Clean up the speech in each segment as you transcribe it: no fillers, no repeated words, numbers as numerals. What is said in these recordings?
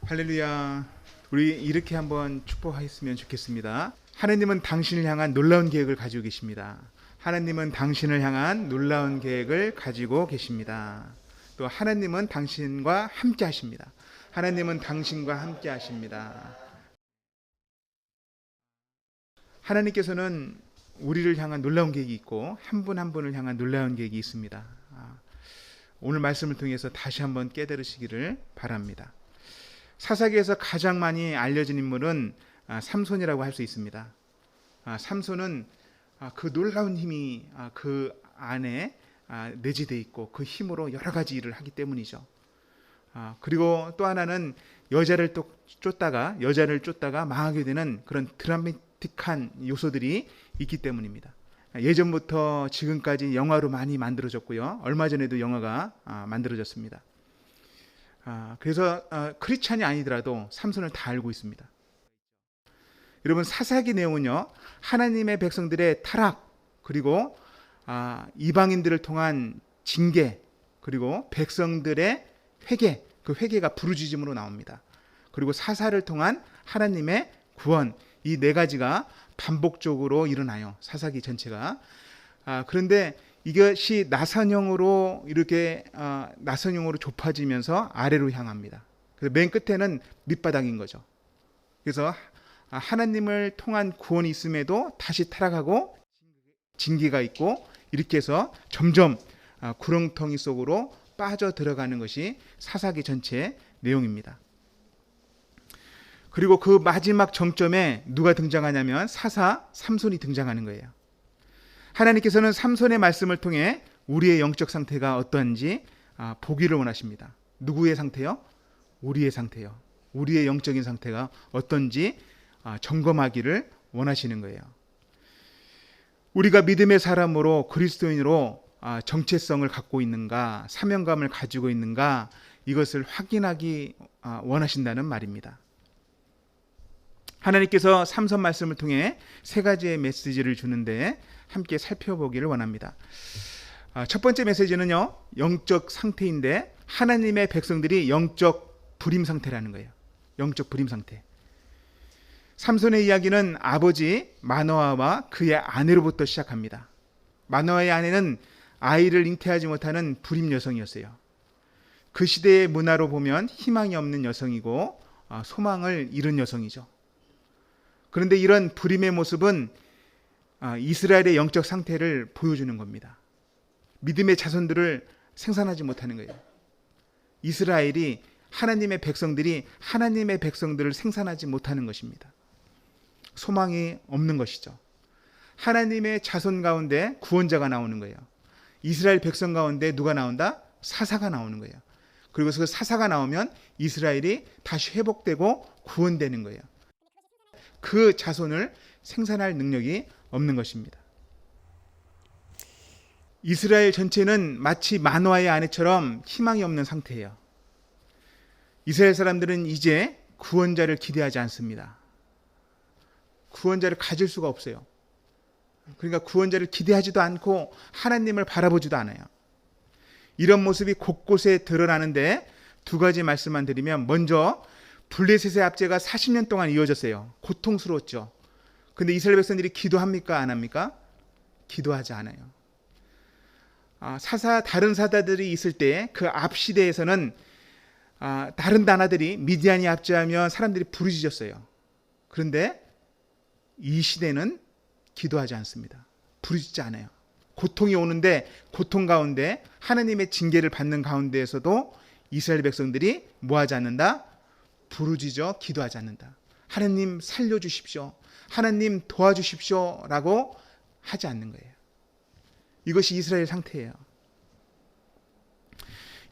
할렐루야. 우리 이렇게 한번 축복하였으면 좋겠습니다. 하나님은 당신을 향한 놀라운 계획을 가지고 계십니다. 하나님은 당신을 향한 놀라운 계획을 가지고 계십니다. 또 하나님은 당신과 함께 하십니다. 하나님은 당신과 함께 하십니다. 하나님께서는 우리를 향한 놀라운 계획이 있고 한 분 한 분을 향한 놀라운 계획이 있습니다. 오늘 말씀을 통해서 다시 한번 깨달으시기를 바랍니다. 사사기에서 가장 많이 알려진 인물은 삼손이라고 할 수 있습니다. 삼손은 그 놀라운 힘이 그 안에 내재되어 있고 그 힘으로 여러 가지 일을 하기 때문이죠. 그리고 또 하나는 여자를 쫓다가 망하게 되는 그런 드라마틱한 요소들이 있기 때문입니다. 예전부터 지금까지 영화로 많이 만들어졌고요. 얼마 전에도 영화가 만들어졌습니다. 그래서 크리스찬이 아니더라도 삼손을 다 알고 있습니다. 여러분, 사사기 내용은요, 하나님의 백성들의 타락, 그리고 이방인들을 통한 징계, 그리고 백성들의 회개, 그 회개가 부르짖음으로 나옵니다. 그리고 사사를 통한 하나님의 구원, 이 네 가지가 반복적으로 일어나요. 사사기 전체가. 그런데 이것이 나선형으로 이렇게 나선형으로 좁아지면서 아래로 향합니다. 그래서 맨 끝에는 밑바닥인 거죠. 그래서 하나님을 통한 구원이 있음에도 다시 타락하고 징계가 있고 이렇게 해서 점점 구렁텅이 속으로 빠져 들어가는 것이 사사기 전체의 내용입니다. 그리고 그 마지막 정점에 누가 등장하냐면 사사 삼손이 등장하는 거예요. 하나님께서는 삼손의 말씀을 통해 우리의 영적 상태가 어떠한지 보기를 원하십니다. 누구의 상태요? 우리의 상태요. 우리의 영적인 상태가 어떤지 점검하기를 원하시는 거예요. 우리가 믿음의 사람으로 그리스도인으로 정체성을 갖고 있는가, 사명감을 가지고 있는가, 이것을 확인하기 원하신다는 말입니다. 하나님께서 삼손 말씀을 통해 세 가지의 메시지를 주는데 함께 살펴보기를 원합니다. 첫 번째 메시지는요, 영적 상태인데 하나님의 백성들이 영적 불임 상태라는 거예요. 영적 불임 상태. 삼손의 이야기는 아버지 마노아와 그의 아내로부터 시작합니다. 마노아의 아내는 아이를 잉태하지 못하는 불임 여성이었어요. 그 시대의 문화로 보면 희망이 없는 여성이고 소망을 잃은 여성이죠. 그런데 이런 불임의 모습은 이스라엘의 영적 상태를 보여주는 겁니다. 믿음의 자손들을 생산하지 못하는 거예요. 이스라엘이 하나님의 백성들이 하나님의 백성들을 생산하지 못하는 것입니다. 소망이 없는 것이죠. 하나님의 자손 가운데 구원자가 나오는 거예요. 이스라엘 백성 가운데 누가 나온다? 사사가 나오는 거예요. 그리고 그 사사가 나오면 이스라엘이 다시 회복되고 구원되는 거예요. 그 자손을 생산할 능력이 없는 것입니다. 이스라엘 전체는 마치 마노아의 아내처럼 희망이 없는 상태예요. 이스라엘 사람들은 이제 구원자를 기대하지 않습니다. 구원자를 가질 수가 없어요. 그러니까 구원자를 기대하지도 않고 하나님을 바라보지도 않아요. 이런 모습이 곳곳에 드러나는데 두 가지 말씀만 드리면, 먼저 블레셋의 압제가 40년 동안 이어졌어요. 고통스러웠죠. 근데 이스라엘 백성들이 기도합니까? 안 합니까? 기도하지 않아요. 다른 사다들이 있을 때 그 앞 시대에서는 다른 나라들이 미디안이 압제하면 사람들이 부르짖었어요. 그런데 이 시대는 기도하지 않습니다. 부르짖지 않아요. 고통이 오는데 고통 가운데 하나님의 징계를 받는 가운데에서도 이스라엘 백성들이 뭐하지 않는다? 부르짖어 기도하지 않는다. 하나님 살려주십시오. 하나님 도와주십시오 라고 하지 않는 거예요. 이것이 이스라엘 상태예요.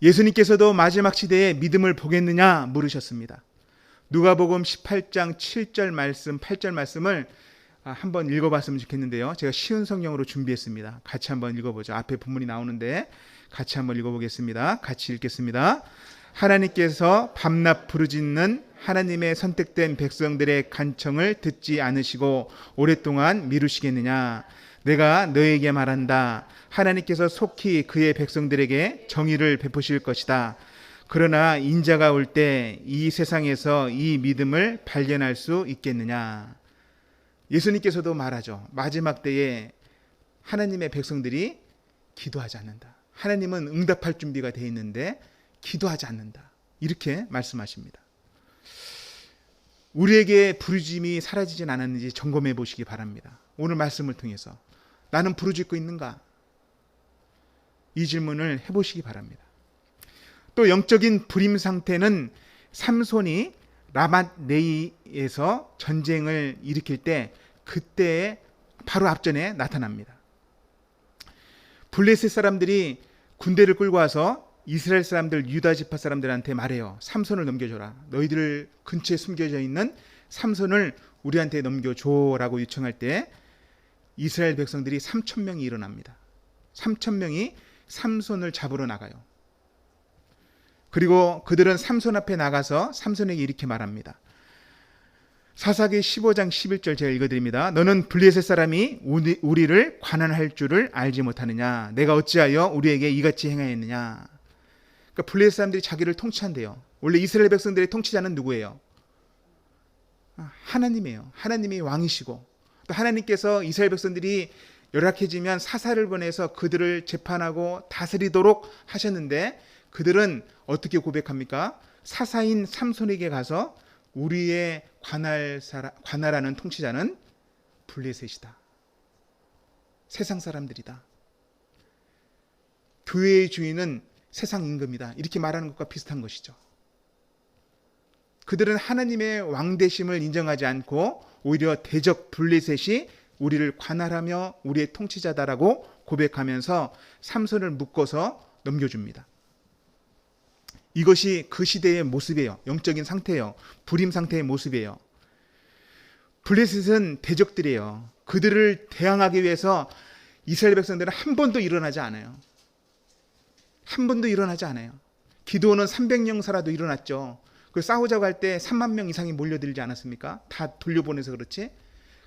예수님께서도 마지막 시대에 믿음을 보겠느냐 물으셨습니다. 누가복음 18장 7절 말씀, 8절 말씀을 한번 읽어봤으면 좋겠는데요. 제가 쉬운 성경으로 준비했습니다. 같이 한번 읽어보죠. 앞에 본문이 나오는데 같이 한번 읽어보겠습니다. 같이 읽겠습니다. 하나님께서 밤낮 부르짖는 하나님의 선택된 백성들의 간청을 듣지 않으시고 오랫동안 미루시겠느냐. 내가 너에게 말한다. 하나님께서 속히 그의 백성들에게 정의를 베푸실 것이다. 그러나 인자가 올 때 이 세상에서 이 믿음을 발견할 수 있겠느냐. 예수님께서도 말하죠. 마지막 때에 하나님의 백성들이 기도하지 않는다. 하나님은 응답할 준비가 되어 있는데 기도하지 않는다. 이렇게 말씀하십니다. 우리에게 부르짖음이 사라지진 않았는지 점검해 보시기 바랍니다. 오늘 말씀을 통해서 나는 부르짖고 있는가? 이 질문을 해보시기 바랍니다. 또 영적인 불임 상태는 삼손이 라맛네이에서 전쟁을 일으킬 때 그때 바로 앞전에 나타납니다. 블레셋 사람들이 군대를 끌고 와서 이스라엘 사람들, 유다 지파 사람들한테 말해요. 삼손을 넘겨줘라. 너희들 근처에 숨겨져 있는 삼손을 우리한테 넘겨줘라고 요청할 때 이스라엘 백성들이 3,000명이 일어납니다. 3,000명이 삼손을 잡으러 나가요. 그리고 그들은 삼손 앞에 나가서 삼손에게 이렇게 말합니다. 사사기 15장 11절 제가 읽어드립니다. 너는 블레셋 사람이 우리를 관한할 줄을 알지 못하느냐? 내가 어찌하여 우리에게 이같이 행하였느냐? 그러니까 블레셋 사람들이 자기를 통치한대요. 원래 이스라엘 백성들의 통치자는 누구예요? 하나님이에요. 하나님이 왕이시고 또 하나님께서 이스라엘 백성들이 열악해지면 사사를 보내서 그들을 재판하고 다스리도록 하셨는데 그들은 어떻게 고백합니까? 사사인 삼손에게 가서 우리의 관할하는 통치자는 블레셋이다. 세상 사람들이다. 교회의 주인은 세상 임금이다. 이렇게 말하는 것과 비슷한 것이죠. 그들은 하나님의 왕되심을 인정하지 않고 오히려 대적 블레셋이 우리를 관할하며 우리의 통치자다라고 고백하면서 삼손을 묶어서 넘겨줍니다. 이것이 그 시대의 모습이에요. 영적인 상태예요. 불임 상태의 모습이에요. 블레셋은 대적들이에요. 그들을 대항하기 위해서 이스라엘 백성들은 한 번도 일어나지 않아요. 한 번도 일어나지 않아요. 기드온은 300명사라도 일어났죠. 그 싸우자고 할 때 3만 명 이상이 몰려들지 않았습니까? 다 돌려보내서 그렇지.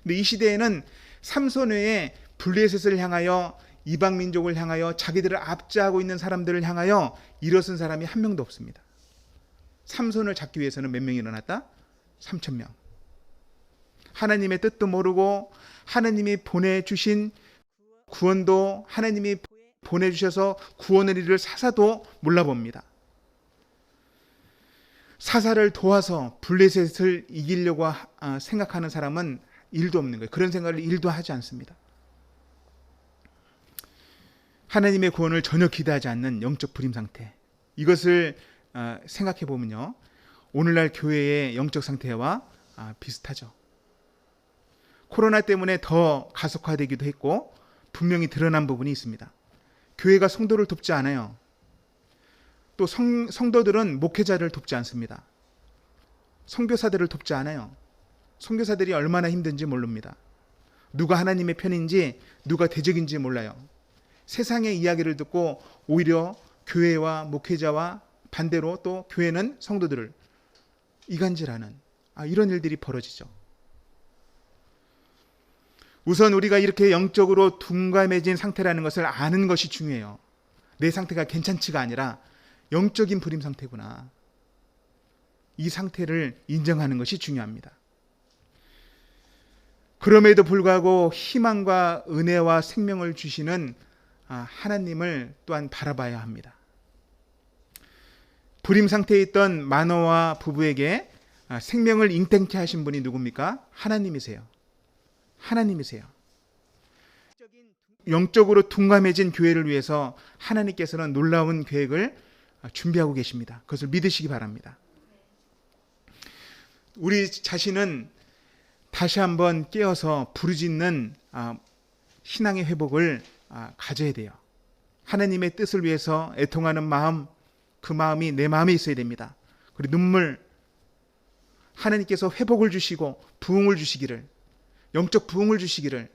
근데 이 시대에는 삼손 외에 블레셋을 향하여 이방 민족을 향하여 자기들을 압제하고 있는 사람들을 향하여 일어선 사람이 한 명도 없습니다. 삼손을 잡기 위해서는 몇 명이 일어났다? 3,000명. 하나님의 뜻도 모르고 하나님이 보내주신 구원도 하나님이 보내주셔서 구원을 이룰 사사도 몰라봅니다. 사사를 도와서 블레셋을 이기려고 생각하는 사람은 일도 없는 거예요. 그런 생각을 일도 하지 않습니다. 하나님의 구원을 전혀 기대하지 않는 영적 불임 상태. 이것을 생각해 보면요. 오늘날 교회의 영적 상태와 비슷하죠. 코로나 때문에 더 가속화되기도 했고 분명히 드러난 부분이 있습니다. 교회가 성도를 돕지 않아요. 또 성도들은 목회자를 돕지 않습니다. 선교사들을 돕지 않아요. 선교사들이 얼마나 힘든지 모릅니다. 누가 하나님의 편인지 누가 대적인지 몰라요. 세상의 이야기를 듣고 오히려 교회와 목회자와 반대로 또 교회는 성도들을 이간질하는 이런 일들이 벌어지죠. 우선 우리가 이렇게 영적으로 둔감해진 상태라는 것을 아는 것이 중요해요. 내 상태가 괜찮지가 아니라 영적인 불임 상태구나. 이 상태를 인정하는 것이 중요합니다. 그럼에도 불구하고 희망과 은혜와 생명을 주시는 하나님을 또한 바라봐야 합니다. 불임 상태에 있던 마노아 부부에게 생명을 인탱케 하신 분이 누굽니까? 하나님이세요. 하나님이세요. 영적으로 둔감해진 교회를 위해서 하나님께서는 놀라운 계획을 준비하고 계십니다. 그것을 믿으시기 바랍니다. 우리 자신은 다시 한번 깨어서 부르짖는 신앙의 회복을 가져야 돼요. 하나님의 뜻을 위해서 애통하는 마음, 그 마음이 내 마음에 있어야 됩니다. 그리고 눈물, 하나님께서 회복을 주시고 부흥을 주시기를, 영적 부흥을 주시기를.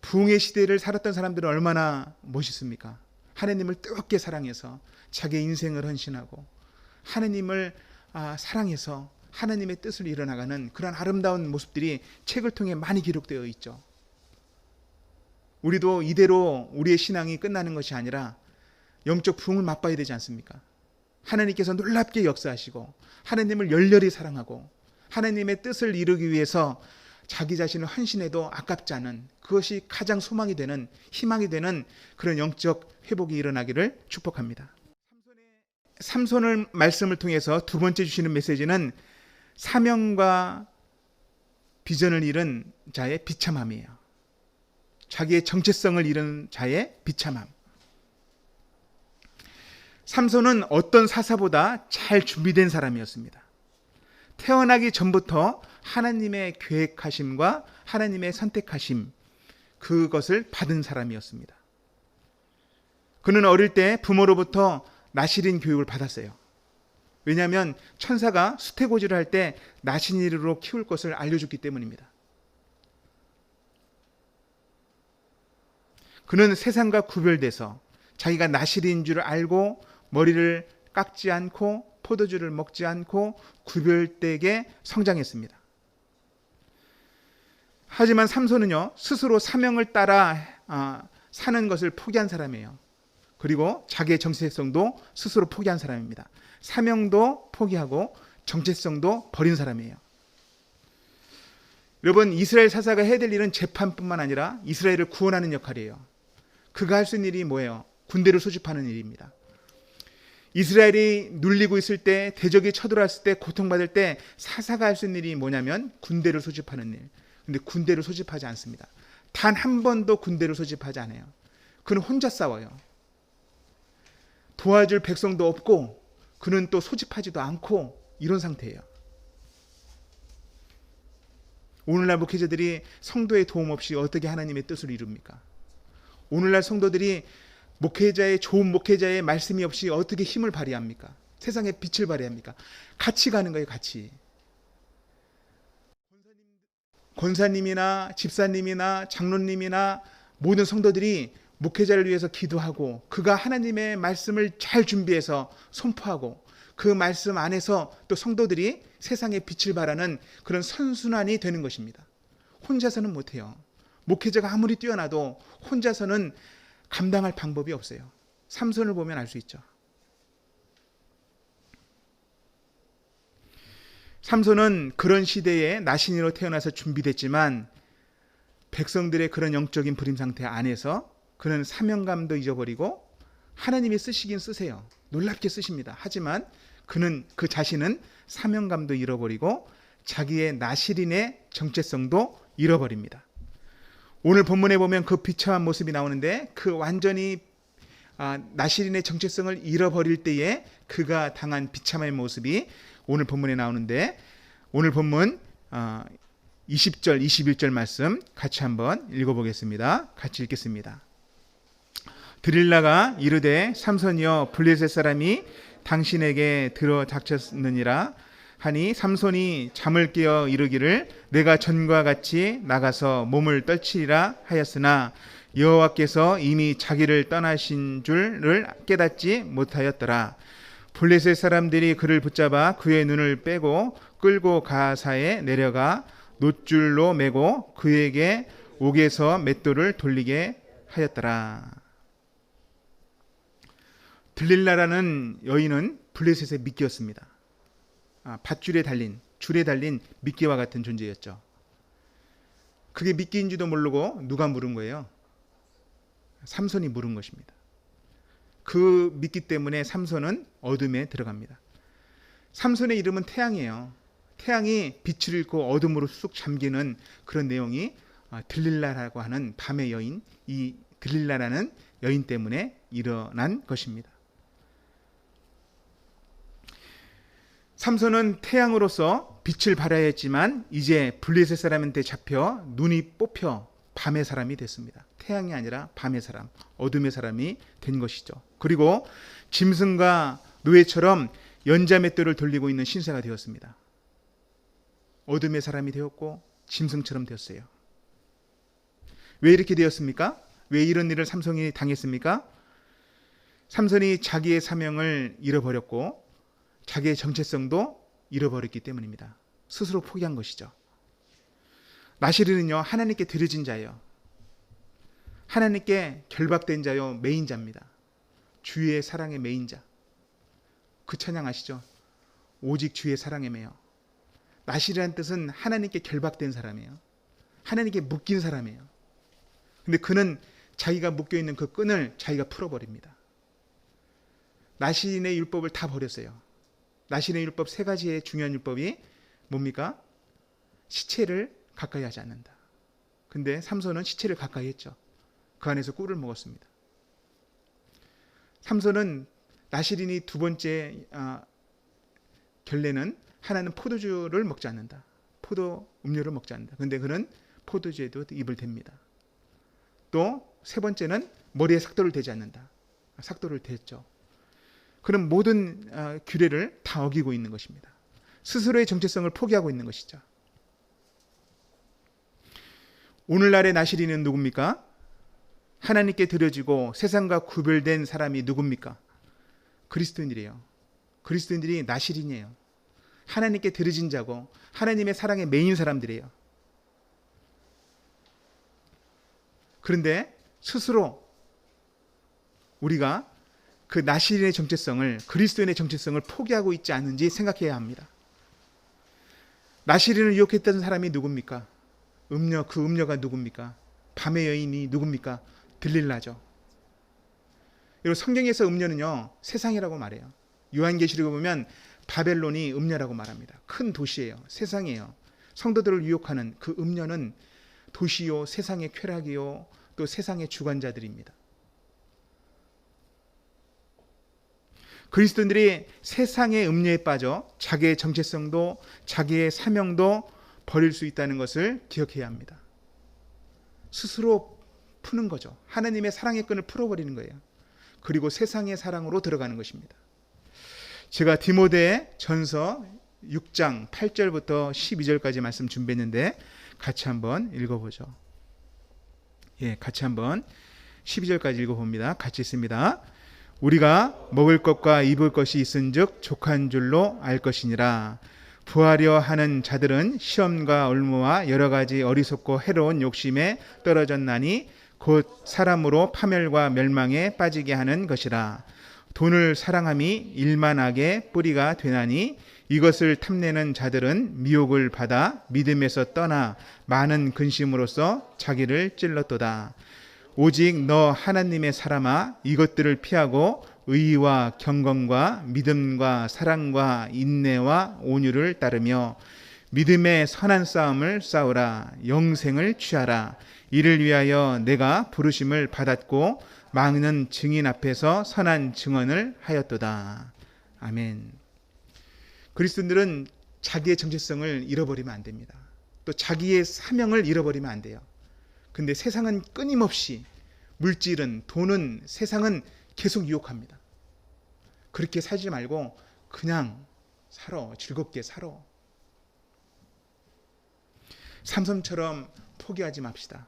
부흥의 시대를 살았던 사람들은 얼마나 멋있습니까? 하나님을 뜨겁게 사랑해서 자기의 인생을 헌신하고 하나님을 사랑해서 하나님의 뜻을 이뤄나가는 그런 아름다운 모습들이 책을 통해 많이 기록되어 있죠. 우리도 이대로 우리의 신앙이 끝나는 것이 아니라 영적 부흥을 맛봐야 되지 않습니까? 하나님께서 놀랍게 역사하시고 하나님을 열렬히 사랑하고 하나님의 뜻을 이루기 위해서 자기 자신을 헌신해도 아깝지 않은, 그것이 가장 소망이 되는, 희망이 되는 그런 영적 회복이 일어나기를 축복합니다. 삼손을 말씀을 통해서 두 번째 주시는 메시지는 사명과 비전을 잃은 자의 비참함이에요. 자기의 정체성을 잃은 자의 비참함. 삼손은 어떤 사사보다 잘 준비된 사람이었습니다. 태어나기 전부터 하나님의 계획하심과 하나님의 선택하심, 그것을 받은 사람이었습니다. 그는 어릴 때 부모로부터 나시린 교육을 받았어요. 왜냐하면 천사가 수태고지를 할 때 나시린으로 키울 것을 알려줬기 때문입니다. 그는 세상과 구별돼서 자기가 나시린인 줄 알고 머리를 깎지 않고 포도주를 먹지 않고 구별되게 성장했습니다. 하지만 삼손은요, 스스로 사명을 따라 사는 것을 포기한 사람이에요. 그리고 자기의 정체성도 스스로 포기한 사람입니다. 사명도 포기하고 정체성도 버린 사람이에요. 여러분, 이스라엘 사사가 해야 될 일은 재판뿐만 아니라 이스라엘을 구원하는 역할이에요. 그가 할 수 있는 일이 뭐예요? 군대를 소집하는 일입니다. 이스라엘이 눌리고 있을 때, 대적이 쳐들어왔을 때, 고통받을 때 사사가 할 수 있는 일이 뭐냐면 군대를 소집하는 일. 근데 군대를 소집하지 않습니다. 단 한 번도 군대를 소집하지 않아요. 그는 혼자 싸워요. 도와줄 백성도 없고 그는 또 소집하지도 않고 이런 상태예요. 오늘날 목회자들이 성도의 도움 없이 어떻게 하나님의 뜻을 이룹니까? 오늘날 성도들이 좋은 목회자의 말씀이 없이 어떻게 힘을 발휘합니까? 세상에 빛을 발휘합니까? 같이 가는 거예요, 같이. 권사님이나 집사님이나 장로님이나 모든 성도들이 목회자를 위해서 기도하고 그가 하나님의 말씀을 잘 준비해서 선포하고 그 말씀 안에서 또 성도들이 세상에 빛을 발하는 그런 선순환이 되는 것입니다. 혼자서는 못해요. 목회자가 아무리 뛰어나도 혼자서는 감당할 방법이 없어요. 삼손을 보면 알 수 있죠. 삼손은 그런 시대에 나신이로 태어나서 준비됐지만 백성들의 그런 영적인 불임 상태 안에서 그는 사명감도 잊어버리고 하나님이 쓰시긴 쓰세요. 놀랍게 쓰십니다. 하지만 그는 그 자신은 사명감도 잃어버리고 자기의 나시린의 정체성도 잃어버립니다. 오늘 본문에 보면 그 비참한 모습이 나오는데 그 완전히 나시린의 정체성을 잃어버릴 때에 그가 당한 비참한 모습이 오늘 본문에 나오는데 오늘 본문 20절 21절 말씀 같이 한번 읽어보겠습니다. 같이 읽겠습니다. 드릴라가 이르되 삼손이여 블레셋 사람이 당신에게 들어 닥쳤느니라 하니 삼손이 잠을 깨어 이르기를 내가 전과 같이 나가서 몸을 떨치리라 하였으나 여호와께서 이미 자기를 떠나신 줄을 깨닫지 못하였더라. 블레셋 사람들이 그를 붙잡아 그의 눈을 빼고 끌고 가사에 내려가 놋줄로 매고 그에게 옥에서 맷돌을 돌리게 하였더라. 들릴라라는 여인은 블레셋의 미끼였습니다. 밧줄에 달린, 줄에 달린 미끼와 같은 존재였죠. 그게 미끼인지도 모르고 누가 물은 거예요? 삼손이 물은 것입니다. 그 미끼 때문에 삼손은 어둠에 들어갑니다. 삼손의 이름은 태양이에요. 태양이 빛을 잃고 어둠으로 쑥 잠기는 그런 내용이 들릴라라고 하는 밤의 여인, 이 들릴라라는 여인 때문에 일어난 것입니다. 삼손은 태양으로서 빛을 발해야 했지만 이제 블레셋 사람한테 잡혀 눈이 뽑혀 밤의 사람이 됐습니다. 태양이 아니라 밤의 사람, 어둠의 사람이 된 것이죠. 그리고 짐승과 노예처럼 연자맷돌을 돌리고 있는 신세가 되었습니다. 어둠의 사람이 되었고 짐승처럼 되었어요. 왜 이렇게 되었습니까? 왜 이런 일을 삼손이 당했습니까? 삼손이 자기의 사명을 잃어버렸고 자기의 정체성도 잃어버렸기 때문입니다. 스스로 포기한 것이죠. 나시린은요, 하나님께 드려진 자예요. 하나님께 결박된 자요, 메인 자입니다. 주의 사랑의 메인 자. 그 찬양 아시죠? 오직 주의 사랑에 매여. 나실이라는 뜻은 하나님께 결박된 사람이에요. 하나님께 묶인 사람이에요. 근데 그는 자기가 묶여있는 그 끈을 자기가 풀어버립니다. 나실의 율법을 다 버렸어요. 나실의 율법 세 가지의 중요한 율법이 뭡니까? 시체를 가까이 하지 않는다. 근데 삼손은 시체를 가까이 했죠. 그 안에서 꿀을 먹었습니다. 삼손은 나실인이 두 번째 결례는 하나는 포도주를 먹지 않는다. 포도 음료를 먹지 않는다. 근데 그는 포도주에도 입을 댑니다. 또 세 번째는 머리에 삭도를 대지 않는다. 삭도를 댔죠. 그런 모든 규례를 다 어기고 있는 것입니다. 스스로의 정체성을 포기하고 있는 것이죠. 오늘날의 나실인은 누굽니까? 하나님께 드려지고 세상과 구별된 사람이 누굽니까? 그리스도인들이에요. 그리스도인들이 나실인이에요. 하나님께 드려진 자고 하나님의 사랑에 매인 사람들이에요. 그런데 스스로 우리가 그 나실인의 정체성을, 그리스도인의 정체성을 포기하고 있지 않은지 생각해야 합니다. 나실인을 유혹했던 사람이 누굽니까? 그 음녀가 누굽니까? 밤의 여인이 누굽니까? 들릴라죠. 그리고 성경에서 음녀는요, 세상이라고 말해요. 요한계시록에 보면 바벨론이 음녀라고 말합니다. 큰 도시예요. 세상이에요. 성도들을 유혹하는 그 음녀는 도시요, 세상의 쾌락이요, 또 세상의 주관자들입니다. 그리스도인들이 세상의 음료에 빠져 자기의 정체성도 자기의 사명도 버릴 수 있다는 것을 기억해야 합니다. 스스로 푸는 거죠. 하나님의 사랑의 끈을 풀어버리는 거예요. 그리고 세상의 사랑으로 들어가는 것입니다. 제가 디모데 전서 6장 8절부터 12절까지 말씀 준비했는데 같이 한번 읽어보죠. 같이 한번 12절까지 읽어봅니다. 같이 있습니다. 우리가 먹을 것과 입을 것이 있은즉 족한 줄로 알 것이니라. 부하려 하는 자들은 시험과 올무와 여러 가지 어리석고 해로운 욕심에 떨어졌나니 곧 사람으로 파멸과 멸망에 빠지게 하는 것이라. 돈을 사랑함이 일만하게 뿌리가 되나니 이것을 탐내는 자들은 미혹을 받아 믿음에서 떠나 많은 근심으로써 자기를 찔렀도다. 오직 너 하나님의 사람아, 이것들을 피하고 의와 경건과 믿음과 사랑과 인내와 온유를 따르며 믿음의 선한 싸움을 싸우라. 영생을 취하라. 이를 위하여 내가 부르심을 받았고 많은 증인 앞에서 선한 증언을 하였도다. 아멘. 그리스도인들은 자기의 정체성을 잃어버리면 안 됩니다. 또 자기의 사명을 잃어버리면 안 돼요. 근데 세상은 끊임없이, 물질은, 돈은, 세상은 계속 유혹합니다. 그렇게 살지 말고 그냥 살아. 즐겁게 살아. 삼손처럼 포기하지 맙시다.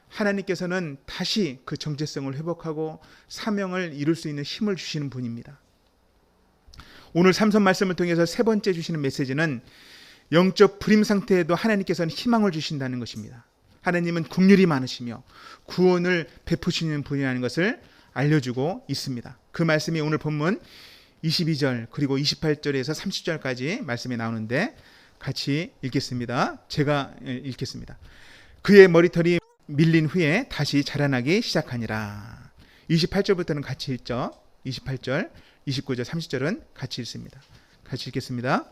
하나님께서는 다시 그 정체성을 회복하고 사명을 이룰 수 있는 힘을 주시는 분입니다. 오늘 삼손 말씀을 통해서 세 번째 주시는 메시지는 영적 불임 상태에도 하나님께서는 희망을 주신다는 것입니다. 하나님은 긍휼이 많으시며 구원을 베푸시는 분이라는 것을 알려주고 있습니다. 그 말씀이 오늘 본문 22절 그리고 28절에서 30절까지 말씀이 나오는데 같이 읽겠습니다. 제가 읽겠습니다. 그의 머리털이 밀린 후에 다시 자라나기 시작하니라. 28절부터는 같이 읽죠. 28절, 29절, 30절은 같이 읽습니다. 같이 읽겠습니다.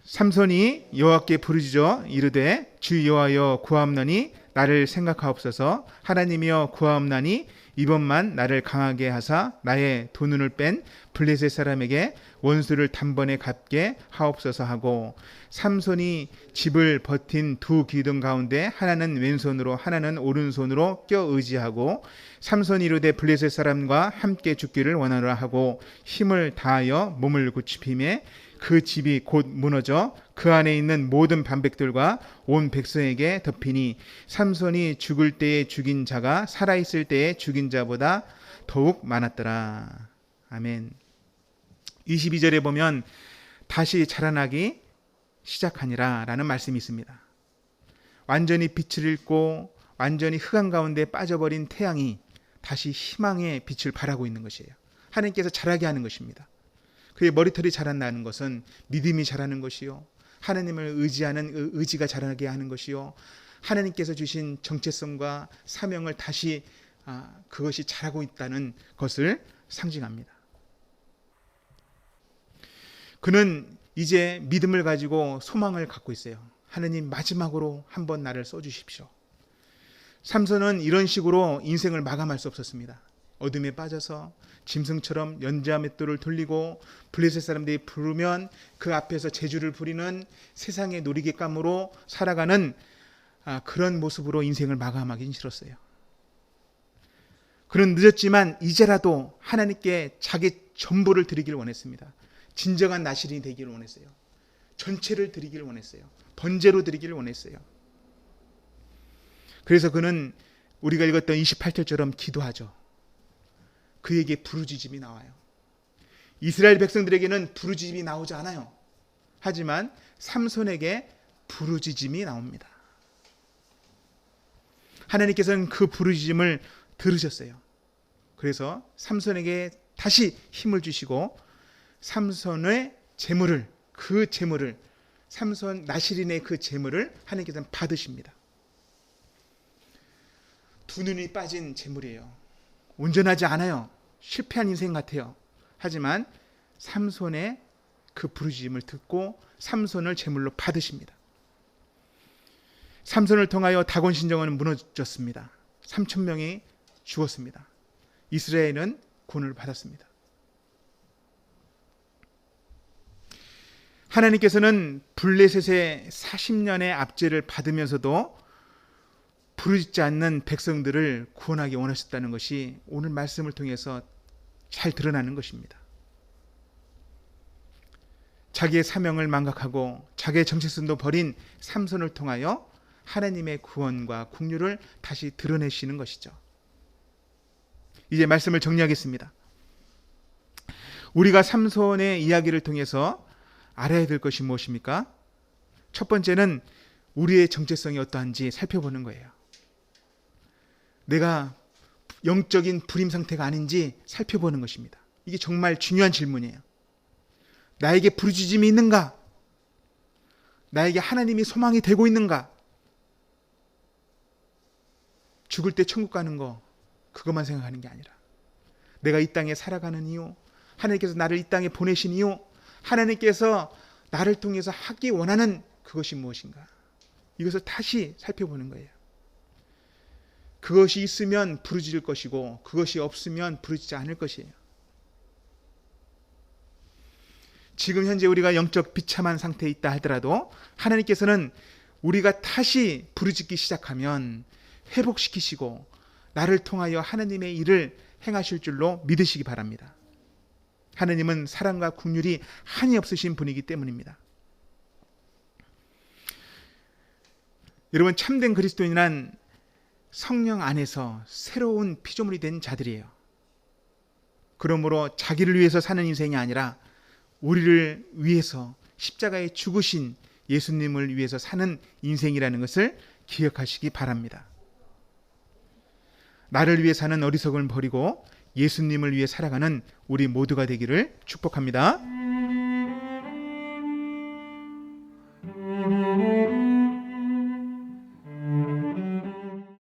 삼손이 여호와께 부르짖어 이르되 주 여호와여 구하옵나니 나를 생각하옵소서. 하나님이여 구하옵나니 이번만 나를 강하게 하사 나의 두 눈을 뺀 블레셋 사람에게 원수를 단번에 갚게 하옵소서 하고, 삼손이 집을 버틴 두 기둥 가운데 하나는 왼손으로 하나는 오른손으로 껴 의지하고 삼손이 이르되 블레셋 사람과 함께 죽기를 원하노라 하고 힘을 다하여 몸을 굳히매 그 집이 곧 무너져 그 안에 있는 모든 반백들과 온 백성에게 덮이니 삼손이 죽을 때에 죽인 자가 살아있을 때에 죽인 자보다 더욱 많았더라. 아멘. 22절에 보면 다시 자라나기 시작하니라 라는 말씀이 있습니다. 완전히 빛을 잃고 완전히 흑암 가운데 빠져버린 태양이 다시 희망의 빛을 발하고 있는 것이에요. 하나님께서 자라게 하는 것입니다. 그의 머리털이 자라나는 것은 믿음이 자라는 것이요, 하나님을 의지하는 의지가 자라게 하는 것이요, 하나님께서 주신 정체성과 사명을 다시 그것이 자라고 있다는 것을 상징합니다. 그는 이제 믿음을 가지고 소망을 갖고 있어요. 하나님, 마지막으로 한번 나를 써주십시오. 삼손은 이런 식으로 인생을 마감할 수 없었습니다. 어둠에 빠져서 짐승처럼 연자 맷돌을 돌리고 블레셋 사람들이 부르면 그 앞에서 제주를 부리는 세상의 놀이객감으로 살아가는 그런 모습으로 인생을 마감하기 싫었어요. 그는 늦었지만 이제라도 하나님께 자기 전부를 드리기를 원했습니다. 진정한 나실인이 되기를 원했어요. 전체를 드리기를 원했어요. 번제로 드리기를 원했어요. 그래서 그는 우리가 읽었던 28절처럼 기도하죠. 그에게 부르짖음이 나와요. 이스라엘 백성들에게는 부르짖음이 나오지 않아요. 하지만 삼손에게 부르짖음이 나옵니다. 하나님께서는 그 부르짖음을 들으셨어요. 그래서 삼손에게 다시 힘을 주시고 삼손의 재물을, 삼손 나실인의 그 재물을 하나님께서는 받으십니다. 두 눈이 빠진 재물이에요. 온전하지 않아요. 실패한 인생 같아요. 하지만 삼손의 그 부르짖음을 듣고 삼손을 제물로 받으십니다. 삼손을 통하여 다곤 신정은 무너졌습니다. 3,000명이 죽었습니다. 이스라엘은 구원을 받았습니다. 하나님께서는 블레셋의 40년의 압제를 받으면서도 부르짖지 않는 백성들을 구원하기 원하셨다는 것이 오늘 말씀을 통해서 잘 드러나는 것입니다. 자기의 사명을 망각하고 자기의 정체성도 버린 삼손을 통하여 하나님의 구원과 긍휼을 다시 드러내시는 것이죠. 이제 말씀을 정리하겠습니다. 우리가 삼손의 이야기를 통해서 알아야 될 것이 무엇입니까? 첫 번째는 우리의 정체성이 어떠한지 살펴보는 거예요. 내가 영적인 불임 상태가 아닌지 살펴보는 것입니다. 이게 정말 중요한 질문이에요. 나에게 부르짖음이 있는가? 나에게 하나님이 소망이 되고 있는가? 죽을 때 천국 가는 거 그것만 생각하는 게 아니라 내가 이 땅에 살아가는 이유, 하나님께서 나를 이 땅에 보내신 이유, 하나님께서 나를 통해서 하기 원하는 그것이 무엇인가? 이것을 다시 살펴보는 거예요. 그것이 있으면 부르짖을 것이고 그것이 없으면 부르짖지 않을 것이에요. 지금 현재 우리가 영적 비참한 상태에 있다 하더라도 하나님께서는 우리가 다시 부르짖기 시작하면 회복시키시고 나를 통하여 하나님의 일을 행하실 줄로 믿으시기 바랍니다. 하나님은 사랑과 긍휼이 한이 없으신 분이기 때문입니다. 여러분, 참된 그리스도인은 성령 안에서 새로운 피조물이 된 자들이에요. 그러므로 자기를 위해서 사는 인생이 아니라 우리를 위해서 십자가에 죽으신 예수님을 위해서 사는 인생이라는 것을 기억하시기 바랍니다. 나를 위해 사는 어리석음을 버리고 예수님을 위해 살아가는 우리 모두가 되기를 축복합니다.